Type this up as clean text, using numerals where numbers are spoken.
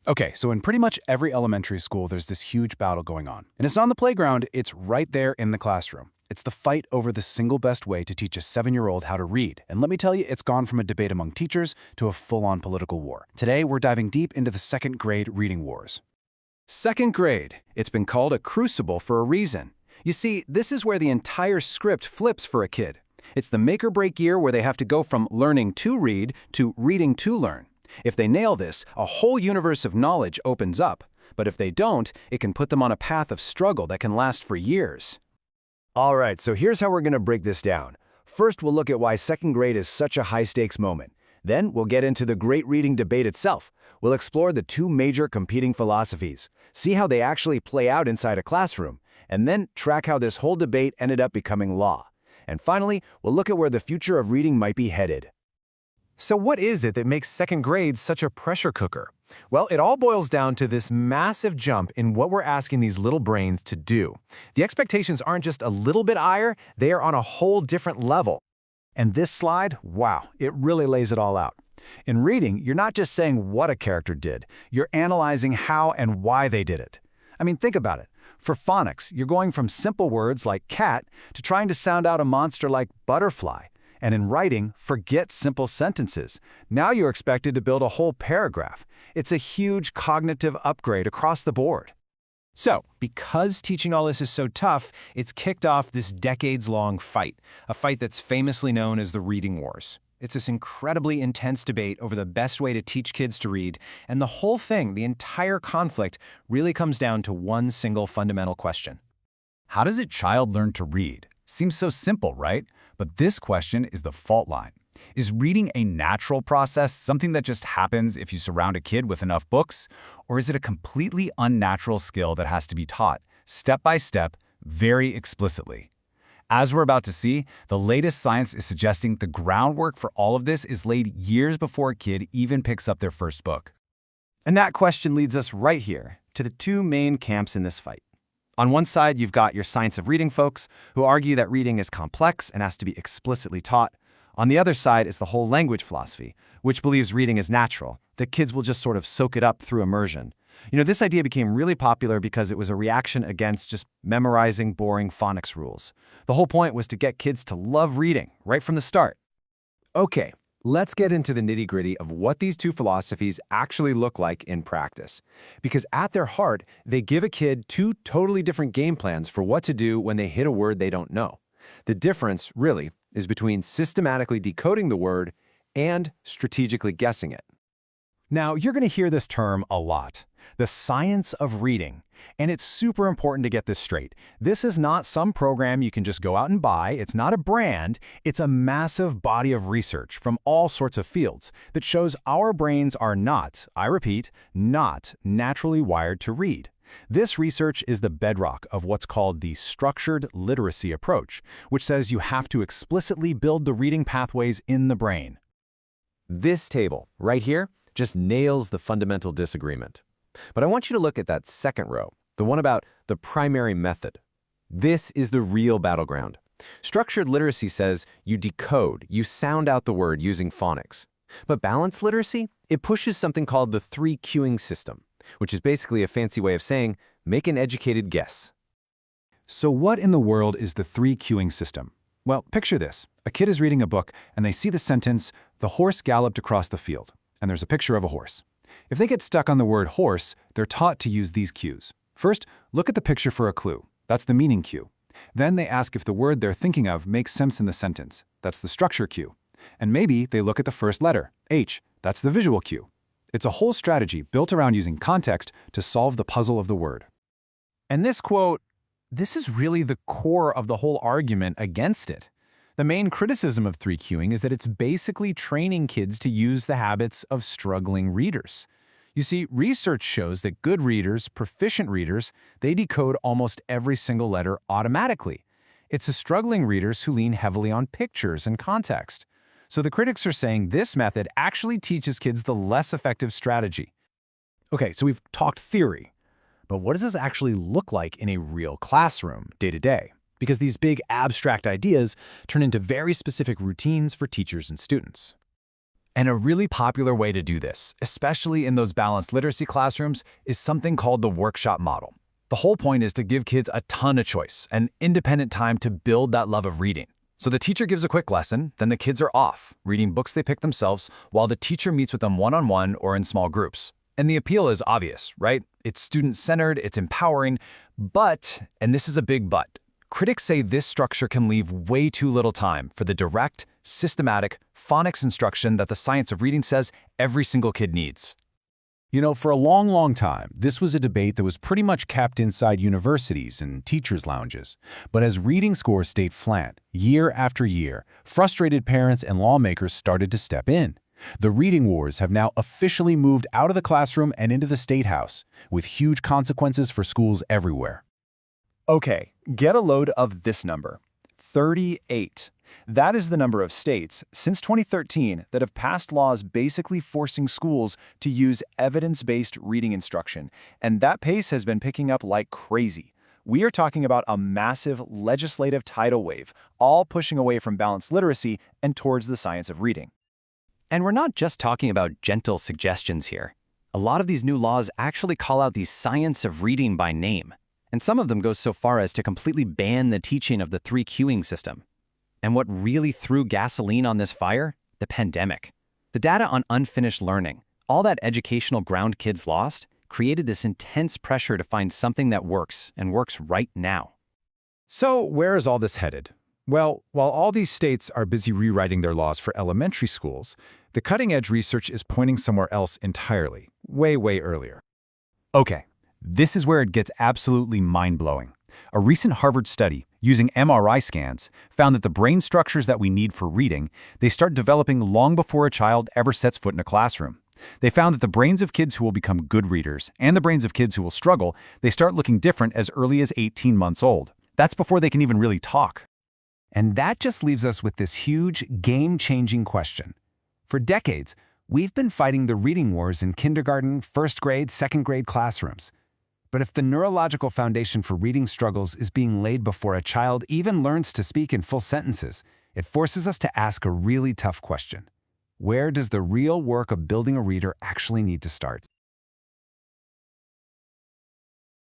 Okay, so in pretty much every elementary school, there's this huge battle going on. And it's not on the playground, it's right there in the classroom. It's the fight over the single best way to teach a 7-year-old how to read. And let me tell you, it's gone from a debate among teachers to a full-on political war. Today, we're diving deep into the second-grade reading wars. Second grade. It's been called a crucible for a reason. You see, this is where the entire script flips for a kid. It's the make-or-break year where they have to go from learning to read to reading to learn. If they nail this, a whole universe of knowledge opens up. But if they don't, it can put them on a path of struggle that can last for years. All right, so here's how we're going to break this down. First, we'll look at why second grade is such a high-stakes moment. Then, we'll get into the great reading debate itself. We'll explore the two major competing philosophies, see how they actually play out inside a classroom, and then track how this whole debate ended up becoming law. And finally, we'll look at where the future of reading might be headed. So what is it that makes second grade such a pressure cooker? Well, it all boils down to this massive jump in what we're asking these little brains to do. The expectations aren't just a little bit higher, they are on a whole different level. And this slide, wow, it really lays it all out. In reading, you're not just saying what a character did, you're analyzing how and why they did it. I mean, think about it. For phonics, you're going from simple words like cat to trying to sound out a monster like butterfly. And in writing, forget simple sentences. Now you're expected to build a whole paragraph. It's a huge cognitive upgrade across the board. So, because teaching all this is so tough, it's kicked off this decades-long fight, a fight that's famously known as the reading wars. It's this incredibly intense debate over the best way to teach kids to read, and the whole thing, the entire conflict, really comes down to one single fundamental question. How does a child learn to read? Seems so simple, right? But this question is the fault line. Is reading a natural process, something that just happens if you surround a kid with enough books? Or is it a completely unnatural skill that has to be taught, step by step, very explicitly? As we're about to see, the latest science is suggesting the groundwork for all of this is laid years before a kid even picks up their first book. And that question leads us right here to the two main camps in this fight. On one side, you've got your science of reading folks who argue that reading is complex and has to be explicitly taught. On the other side is the whole language philosophy, which believes reading is natural, that kids will just sort of soak it up through immersion. This idea became really popular because it was a reaction against just memorizing boring phonics rules. The whole point was to get kids to love reading right from the start. Okay, let's get into the nitty-gritty of what these two philosophies actually look like in practice. Because at their heart, they give a kid two totally different game plans for what to do when they hit a word they don't know. The difference, really, is between systematically decoding the word and strategically guessing it. Now, you're going to hear this term a lot, the science of reading. And it's super important to get this straight. This is not some program you can just go out and buy. It's not a brand. It's a massive body of research from all sorts of fields that shows our brains are not, I repeat, not naturally wired to read. This research is the bedrock of what's called the structured literacy approach, which says you have to explicitly build the reading pathways in the brain. This table, right here, just nails the fundamental disagreement. But I want you to look at that second row, the one about the primary method. This is the real battleground. Structured literacy says you decode, you sound out the word using phonics. But balanced literacy, it pushes something called the 3 cueing system, which is basically a fancy way of saying, make an educated guess. So what in the world is the 3 cueing system? Well, picture this. A kid is reading a book and they see the sentence, "The horse galloped across the field," and there's a picture of a horse. If they get stuck on the word horse, they're taught to use these cues. First, look at the picture for a clue. That's the meaning cue. Then they ask if the word they're thinking of makes sense in the sentence. That's the structure cue. And maybe they look at the first letter, H. That's the visual cue. It's a whole strategy built around using context to solve the puzzle of the word. And this quote, this is really the core of the whole argument against it. The main criticism of 3 cueing is that it's basically training kids to use the habits of struggling readers. You see, research shows that good readers, proficient readers, they decode almost every single letter automatically. It's the struggling readers who lean heavily on pictures and context. So the critics are saying this method actually teaches kids the less effective strategy. Okay, so we've talked theory, but what does this actually look like in a real classroom, day to day? Because these big abstract ideas turn into very specific routines for teachers and students. And a really popular way to do this, especially in those balanced literacy classrooms, is something called the workshop model. The whole point is to give kids a ton of choice and independent time to build that love of reading. So the teacher gives a quick lesson, then the kids are off, reading books they pick themselves, while the teacher meets with them one-on-one or in small groups. And the appeal is obvious, right? It's student-centered, it's empowering, but, and this is a big but, critics say this structure can leave way too little time for the direct, systematic, phonics instruction that the science of reading says every single kid needs. You know, for a long time, this was a debate that was pretty much kept inside universities and teachers' lounges. But as reading scores stayed flat, year after year, frustrated parents and lawmakers started to step in. The reading wars have now officially moved out of the classroom and into the State House, with huge consequences for schools everywhere. Okay, get a load of this number, 38. That is the number of states, since 2013, that have passed laws basically forcing schools to use evidence-based reading instruction, and that pace has been picking up like crazy. We are talking about a massive legislative tidal wave, all pushing away from balanced literacy and towards the science of reading. And we're not just talking about gentle suggestions here. A lot of these new laws actually call out the science of reading by name, and some of them go so far as to completely ban the teaching of the 3 cueing system. And what really threw gasoline on this fire? The pandemic. The data on unfinished learning, all that educational ground kids lost, created this intense pressure to find something that works, and works right now. So where is all this headed? Well, while all these states are busy rewriting their laws for elementary schools, the cutting-edge research is pointing somewhere else entirely, way earlier. Okay, this is where it gets absolutely mind-blowing. A recent Harvard study, using MRI scans, found that the brain structures that we need for reading, they start developing long before a child ever sets foot in a classroom. They found that the brains of kids who will become good readers and the brains of kids who will struggle, they start looking different as early as 18 months old. That's before they can even really talk. And that just leaves us with this huge, game-changing question. For decades, we've been fighting the reading wars in kindergarten, first grade, second grade classrooms. But if the neurological foundation for reading struggles is being laid before a child even learns to speak in full sentences, it forces us to ask a really tough question. Where does the real work of building a reader actually need to start?